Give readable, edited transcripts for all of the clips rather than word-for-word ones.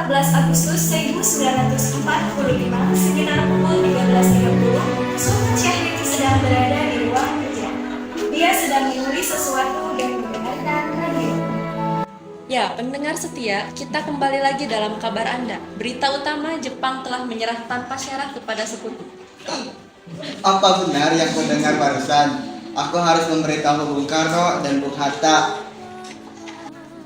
14 Agustus 1945 sekitar pukul 13.30, Sultan Syahrir sedang berada di ruang kerja. Dia sedang menulis sesuatu dan mendengarkan radio. Ya, pendengar setia, kita kembali lagi dalam kabar Anda. Berita utama, Jepang telah menyerah tanpa syarat kepada sekutu. Apa benar yang mendengar barusan? Aku harus memberitahu Bung Karno dan Bung Hatta.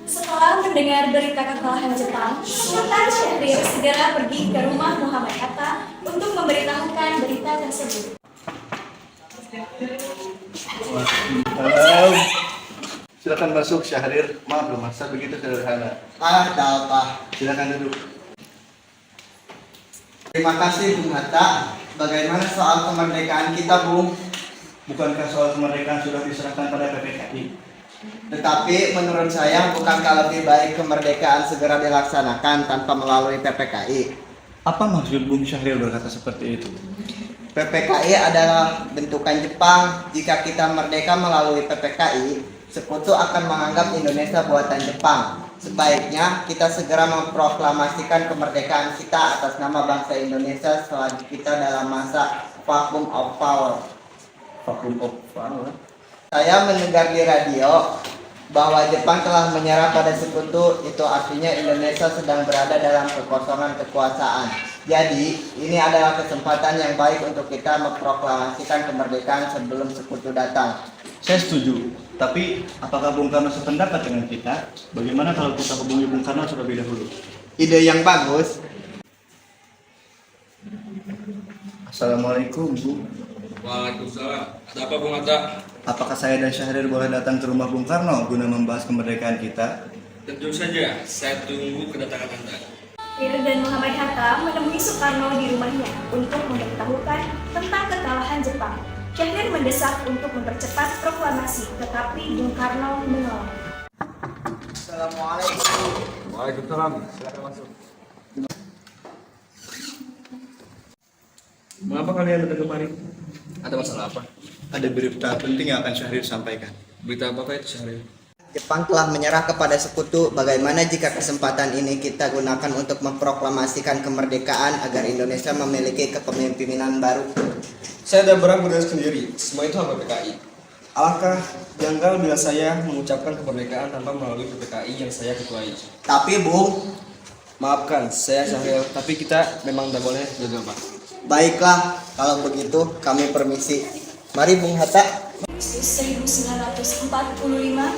Setelah mendengar berita kekalahan Jepang, Sultan Syahrir segera pergi ke rumah Muhammad Hatta untuk memberitahukan berita tersebut. Silakan masuk Syahrir. Maaf loh, masa begitu sederhana. Ada apa? Silakan duduk. Terima kasih Bung Hatta. Bagaimana soal kemerdekaan kita, Bung? Bukankah soal kemerdekaan sudah diserahkan pada PPKI? Tetapi menurut saya bukankah lebih baik kemerdekaan segera dilaksanakan tanpa melalui PPKI? Apa maksud Bung Syahrir berkata seperti itu? PPKI adalah bentukan Jepang. Jika kita merdeka melalui PPKI, sekutu akan menganggap Indonesia buatan Jepang. Sebaiknya kita segera memproklamasikan kemerdekaan kita atas nama bangsa Indonesia selagi kita dalam masa vacuum of power. Vacuum of power? Saya mendengar di radio bahwa Jepang telah menyerah pada sekutu. Itu artinya Indonesia sedang berada dalam kekosongan kekuasaan. Jadi ini adalah kesempatan yang baik untuk kita memproklamasikan kemerdekaan sebelum sekutu datang. Saya setuju. Tapi apakah Bung Karno sependapat dengan kita? Bagaimana kalau kita hubungi Bung Karno terlebih dahulu? Ide yang bagus. Assalamualaikum, Bu. Waalaikumsalam. Ada apa Bung Hatta? Apakah saya dan Syahrir boleh datang ke rumah Bung Karno guna membahas kemerdekaan kita? Tentu saja, saya tunggu kedatangan Anda. Syahrir dan Muhammad Hatta menemui Soekarno di rumahnya untuk memberitahukan tentang kekalahan Jepang. Syahrir mendesak untuk mempercepat proklamasi, tetapi Bung Karno menolak. Assalamualaikum. Waalaikumsalam. Silakan masuk. Mengapa kalian datang kemari? Ada masalah apa? Ada berita penting yang akan Syahrir sampaikan. Berita apa itu Syahrir? Jepang telah menyerah kepada sekutu. Bagaimana jika kesempatan ini kita gunakan untuk memproklamasikan kemerdekaan agar Indonesia memiliki kepemimpinan baru? Saya tidak berhak berdiri sendiri, semua itu hak PPKI. Alangkah janggal bila saya mengucapkan kemerdekaan tanpa melalui PPKI yang saya ketuai. Tapi Bung, Maafkan, saya Syahrir, tapi kita memang tidak boleh gagal, Pak. baiklah kalau begitu kami permisi. Mari Bung Hatta. Agustus 1945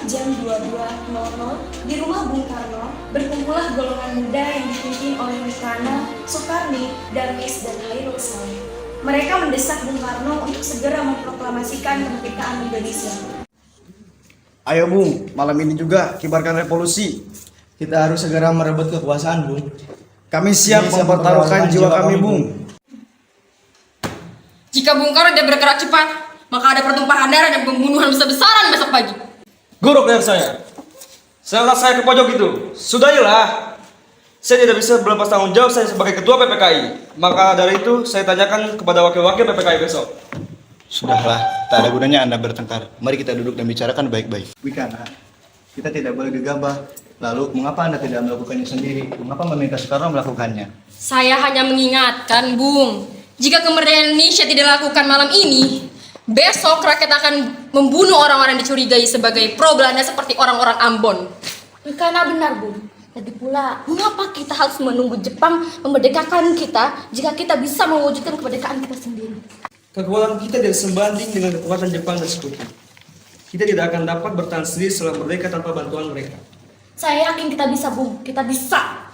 jam 22.00 di rumah Bung Karno berkumpullah golongan muda yang dipimpin oleh Mitrana, Soekarni, Darwis, dan Hairul Saleh. Mereka mendesak Bung Karno untuk segera memproklamasikan kemerdekaan Indonesia. Ayo Bung, malam ini juga kibarkan revolusi. Kita harus segera merebut kekuasaan, Bung. Kami siap mempertaruhkan jiwa kami, Bung. Jika Bung Karno tidak bergerak cepat, maka ada pertumpahan darah dan pembunuhan besar-besaran besok pagi. Guru dari saya. Setelah saya ke pojok itu, sudahilah. Saya tidak bisa berlepas tanggung jawab saya sebagai ketua PPKI. Maka dari itu saya tanyakan kepada wakil-wakil PPKI besok. Sudahlah, tak ada gunanya Anda bertengkar. Mari kita duduk dan bicarakan baik-baik. Wikana, kita tidak boleh gegabah. Lalu, mengapa Anda tidak melakukannya sendiri? Mengapa meminta Soekarno melakukannya? Saya hanya mengingatkan, Bung, jika kemerdekaan Indonesia tidak dilakukan malam ini, besok rakyat akan membunuh orang-orang yang dicurigai sebagai pro-Belanda seperti orang-orang Ambon. Karena benar, Bung. Lagi pula, mengapa kita harus menunggu Jepang memerdekakan kita jika kita bisa mewujudkan kemerdekaan kita sendiri? Kekuatan kita tidak sebanding dengan kekuatan Jepang dan sekutu. Kita tidak akan dapat bertahan sendiri setelah merdeka tanpa bantuan mereka. Saya yakin kita bisa, Bung. Kita bisa.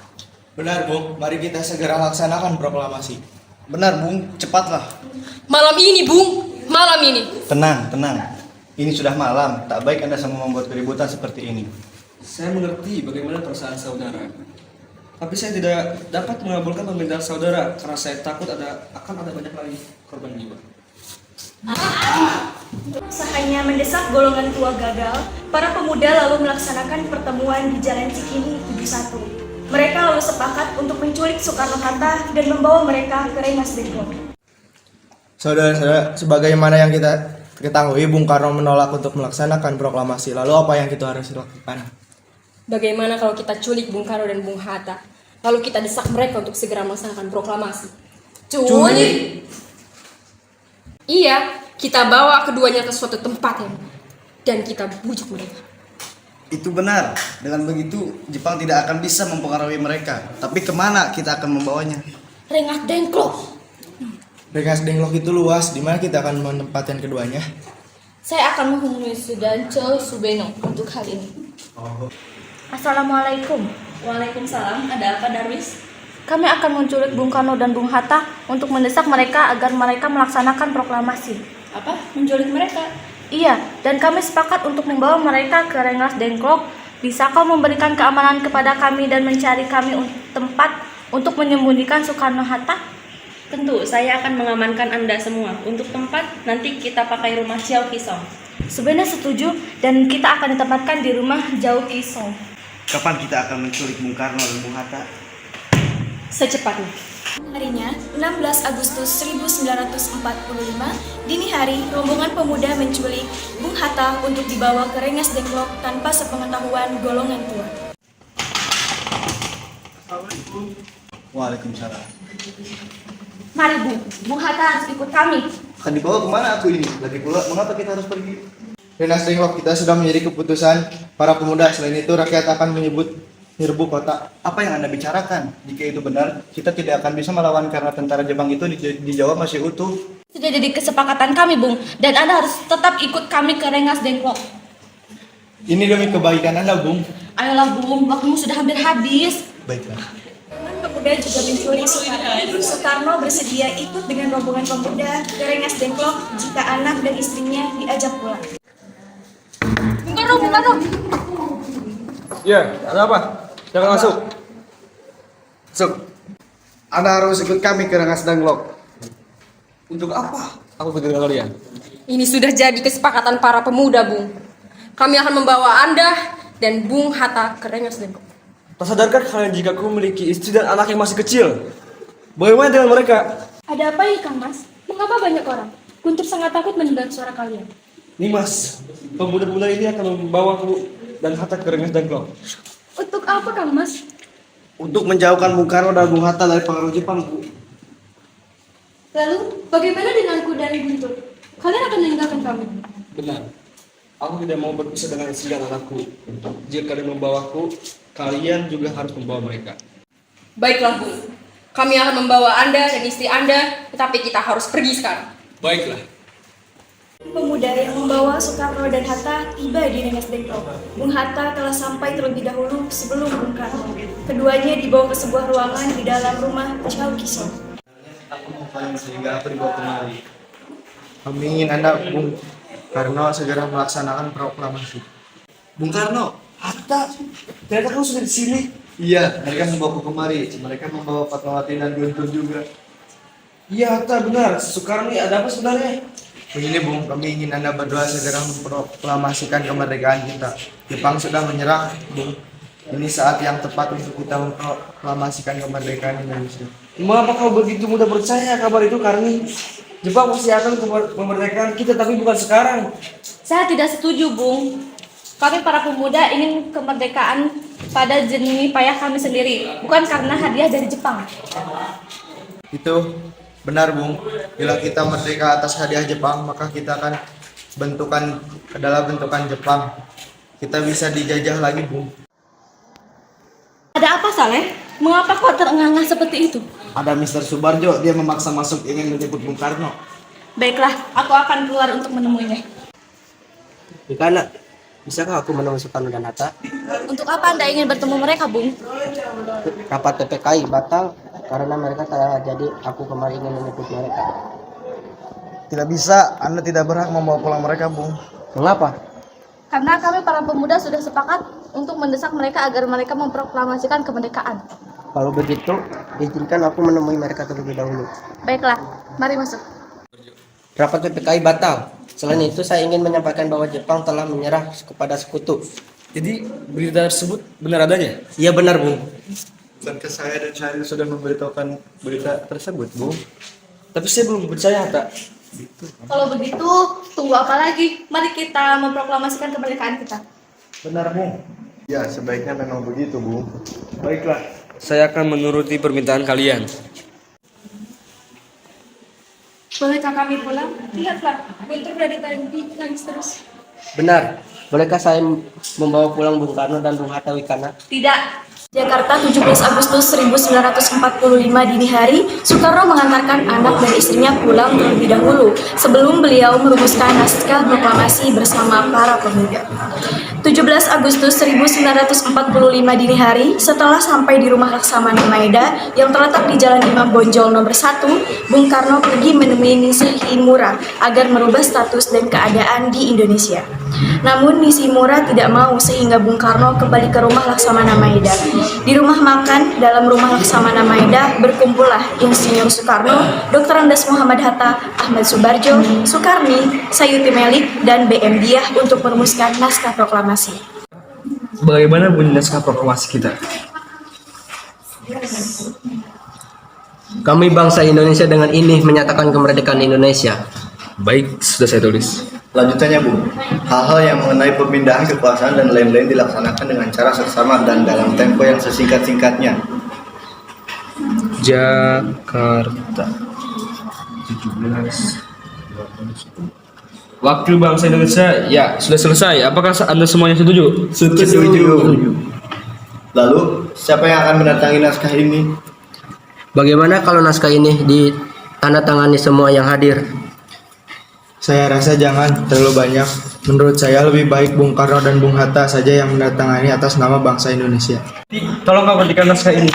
Benar, Bung. Mari kita segera laksanakan proklamasi. Benar, Bung. Cepatlah. Malam ini, Bung. Malam ini. Tenang, tenang. Ini sudah malam. Tak baik Anda semua membuat keributan seperti ini. Saya mengerti bagaimana perasaan saudara. Tapi saya tidak dapat mengabulkan permintaan saudara karena saya takut akan ada banyak lagi korban jiwa. Usahanya mendesak golongan tua gagal, para pemuda lalu melaksanakan pertemuan di Jalan Cikini 71. Mereka lalu sepakat untuk menculik Soekarno-Hatta dan membawa mereka ke Rengas Dengklok. Saudara-saudara, sebagaimana yang kita ketahui, Bung Karno menolak untuk melaksanakan proklamasi. Lalu apa yang kita harus lakukan? Bagaimana kalau kita culik Bung Karno dan Bung Hatta? Lalu kita desak mereka untuk segera melaksanakan proklamasi. Cuy! Iya, kita bawa keduanya ke suatu tempat yang dan kita bujuk mereka. Itu benar. Dengan begitu, Jepang tidak akan bisa mempengaruhi mereka. Tapi kemana kita akan membawanya? Rengas Dengklok. Rengas Dengklok itu luas, di mana kita akan menempatkan keduanya? Saya akan menghubungi Sudanco Subeno untuk hal ini. Assalamualaikum. Waalaikumsalam, ada apa Darwis? Kami akan menculik Bung Karno dan Bung Hatta untuk mendesak mereka agar mereka melaksanakan proklamasi. Apa? Menculik mereka? Iya, dan kami sepakat untuk membawa mereka ke Rengas Dengklok. Bisa kau memberikan keamanan kepada kami dan mencari kami tempat untuk menyembunyikan Soekarno Hatta? Tentu, saya akan mengamankan Anda semua. Untuk tempat, nanti kita pakai rumah Xiao Kisong. Sebenarnya setuju, dan kita akan ditempatkan di rumah Jauh Kisong. Kapan kita akan menculik Bung Karno dan Bung Hatta? Secepatnya. Harinya, 16 Agustus 1945, dini hari, rombongan pemuda menculik Bung Hatta untuk dibawa ke Rengas Dengklok tanpa sepengetahuan golongan tua. Waalaikumsalam. Mari Bung Hatta harus ikut kami. Akan dibawa kemana aku ini? Lagi pula, mengapa kita harus pergi? Rengas Dengklok kita sudah menjadi keputusan para pemuda. Selain itu, rakyat akan menyerbu kota. Apa yang Anda bicarakan? Jika itu benar, kita tidak akan bisa melawan karena tentara Jepang itu di Jawa masih utuh. Sudah jadi kesepakatan kami, Bung, dan Anda harus tetap ikut kami ke Rengas Dengklok. Ini demi kebaikan Anda, Bung. Ayolah, Bung, waktumu sudah hampir habis. Baiklah. Rombongan pemuda juga menculik Soekarno. Soekarno bersedia ikut dengan rombongan pemuda ke Rengas Dengklok jika anak dan istrinya diajak pulang. Bung Karno. Ya, ada apa? Jangan masuk. Masuk. Anda harus ikut kami ke Rengas Dengklok. Untuk apa? Aku ikut dengan kalian. Ini sudah jadi kesepakatan para pemuda, Bung. Kami akan membawa Anda dan Bung Hatta ke Rengas Dengklok. Tak sadarkah kalian jika aku memiliki istri dan anak yang masih kecil? Bagaimana dengan mereka? Ada apa ini, Kang Mas? Mengapa banyak orang? Guntur sangat takut mendengar suara kalian. Nimas, pemuda-pemuda ini akan membawa aku dan Hatta ke Rengas Dengklok. Untuk apa, Kang Mas? Untuk menjauhkan Bung Karno dan Bung Hatta dari pengaruh Jepang, Bu. Lalu, bagaimana denganku dan Guntur? Kalian akan meninggalkan kami? Benar. Aku tidak mau berpisah dengan istri dan anakku. Jika kalian membawaku, kalian juga harus membawa mereka. Baiklah, Bung. Kami akan membawa Anda dan istri Anda, tetapi kita harus pergi sekarang. Baiklah. Pemuda yang membawa Soekarno dan Hatta tiba di Rengas Dengklok. Bung Hatta telah sampai terlebih dahulu sebelum Bung Karno. Keduanya dibawa ke sebuah ruangan di dalam rumah Chow Kisong. Aku mau kalian sehingga aku dibawa kemari. Kami ingin Anda, Bung Karno, segera melaksanakan proklamasi. Bung Karno, Hatta, ternyata kamu sudah di sini. Iya, mereka membawa aku kemari. Mereka membawa Fatmawati dan Guntur juga. Iya, Hatta, benar. Soekarno, ada apa sebenarnya? Begini, Bung, kami ingin Anda berdua segera memproklamasikan kemerdekaan kita. Jepang sudah menyerah, Bung. Ini saat yang tepat untuk kita memproklamasikan kemerdekaan Indonesia. Mengapa kau begitu mudah percaya kabar itu, Karni? Jepang pasti akan memerdekakan kita, tapi bukan sekarang. Saya tidak setuju, Bung. Kami para pemuda ingin kemerdekaan pada jernih payah kami sendiri, bukan karena hadiah dari Jepang. Itu benar, Bung. Bila kita merdeka atas hadiah Jepang, maka kita akan adalah bentukan Jepang. Kita bisa dijajah lagi, Bung. Ada apa, Saleh? Mengapa kau terengah-engah seperti itu? Ada Mr. Subarjo, dia memaksa masuk ingin menjemput Bung Karno. Baiklah, aku akan keluar untuk menemuinya. Bikana, bisakah aku menemui Soekarno dan Hatta? Untuk apa Anda ingin bertemu mereka, Bung? Rapat PPKI batal karena mereka telah jadi aku kemarin ingin menyebut mereka. Tidak bisa, Anda tidak berhak membawa pulang mereka, Bung. Mengapa? Karena kami para pemuda sudah sepakat untuk mendesak mereka agar mereka memproklamasikan kemerdekaan. Kalau begitu, izinkan aku menemui mereka terlebih dahulu. Baiklah, mari masuk. Rapat PPKI batal. Selain itu, saya ingin menyampaikan bahwa Jepang telah menyerah kepada sekutu. Jadi, berita tersebut benar adanya? Iya benar, Bung. Bukankah saya dan Syahrir sudah memberitahukan berita tersebut, Bung? Tapi saya belum percaya, Hatta. Kalau begitu, tunggu apa lagi? Mari kita memproklamasikan kemerdekaan kita. Benar, Bung. Ya, sebaiknya memang begitu, Bung. Baiklah, saya akan menuruti permintaan kalian. Bolehkah kami pulang? Lihatlah, Guntur berada tadi nangis terus. Benar. Bolehkah saya membawa pulang Bung Karno dan Bung Hatta Wicana? Tidak. Jakarta 17 Agustus 1945 dini hari, Soekarno mengantarkan anak dan istrinya pulang terlebih dahulu sebelum beliau merumuskan naskah proklamasi bersama para pemuda. 17 Agustus 1945 dini hari, setelah sampai di rumah Laksamana Maeda yang terletak di Jalan Imam Bonjol nomor 1, Bung Karno pergi menemui Nishimura agar merubah status dan keadaan di Indonesia. Namun Nishimura tidak mau sehingga Bung Karno kembali ke rumah Laksamana Maeda. Di rumah makan dalam rumah Laksamana Maeda berkumpullah Insinyur Soekarno, Dr. Andes Muhammad Hatta, Ahmad Subarjo, Soekarni, Sayuti Melik, dan BM Diah untuk merumuskan naskah proklamasi. Bagaimana bunyi naskah proklamasi kita? Kami bangsa Indonesia dengan ini menyatakan kemerdekaan Indonesia. Baik, sudah saya tulis. Lanjutannya Bung, hal-hal yang mengenai pemindahan kekuasaan dan lain-lain dilaksanakan dengan cara seksama dan dalam tempo yang sesingkat-singkatnya. Jakarta 17. Wakil bangsa Indonesia, ya sudah selesai. Apakah Anda semuanya setuju? Setuju. Lalu, siapa yang akan mendatangi naskah ini? Bagaimana kalau naskah ini ditandatangani semua yang hadir? Saya rasa jangan terlalu banyak. Menurut saya lebih baik Bung Karno dan Bung Hatta saja yang mendatangani atas nama bangsa Indonesia. Tolong kau perhatikan naskah ini.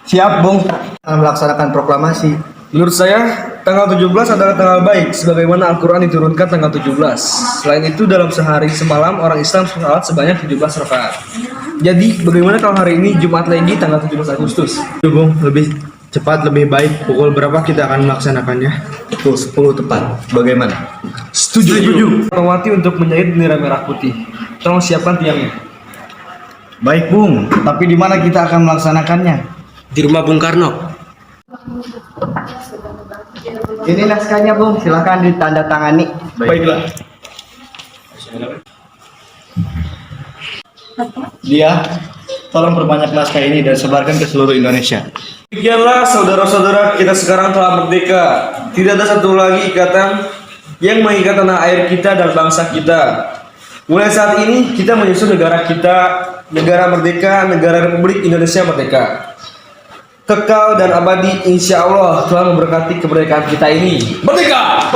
Siap Bung, akan melaksanakan proklamasi. Menurut saya, tanggal 17 adalah tanggal baik, sebagaimana Al-Quran diturunkan tanggal 17. Selain itu, dalam sehari semalam, orang Islam sholat sebanyak 17 rakaat. Jadi, bagaimana kalau hari ini, Jumat lagi, tanggal 17 Agustus? Bung, lebih cepat lebih baik. Pukul berapa kita akan melaksanakannya? Pukul 10 tepat. Bagaimana? Setuju. Fatmawati untuk menjahit bendera merah putih. Tolong siapkan tiangnya. Baik Bung, tapi di mana kita akan melaksanakannya? Di rumah Bung Karno. Ini naskahnya Bung, silahkan ditandatangani. Baiklah. Dia, tolong perbanyak naskah ini dan sebarkan ke seluruh Indonesia. Demikianlah saudara-saudara, kita sekarang telah merdeka. Tidak ada satu lagi ikatan yang mengikat tanah air kita dan bangsa kita. Mulai saat ini kita menyusun negara kita, negara merdeka, negara Republik Indonesia Merdeka. Kekal dan abadi insya Allah telah memberkati kemerdekaan kita ini. Merdeka!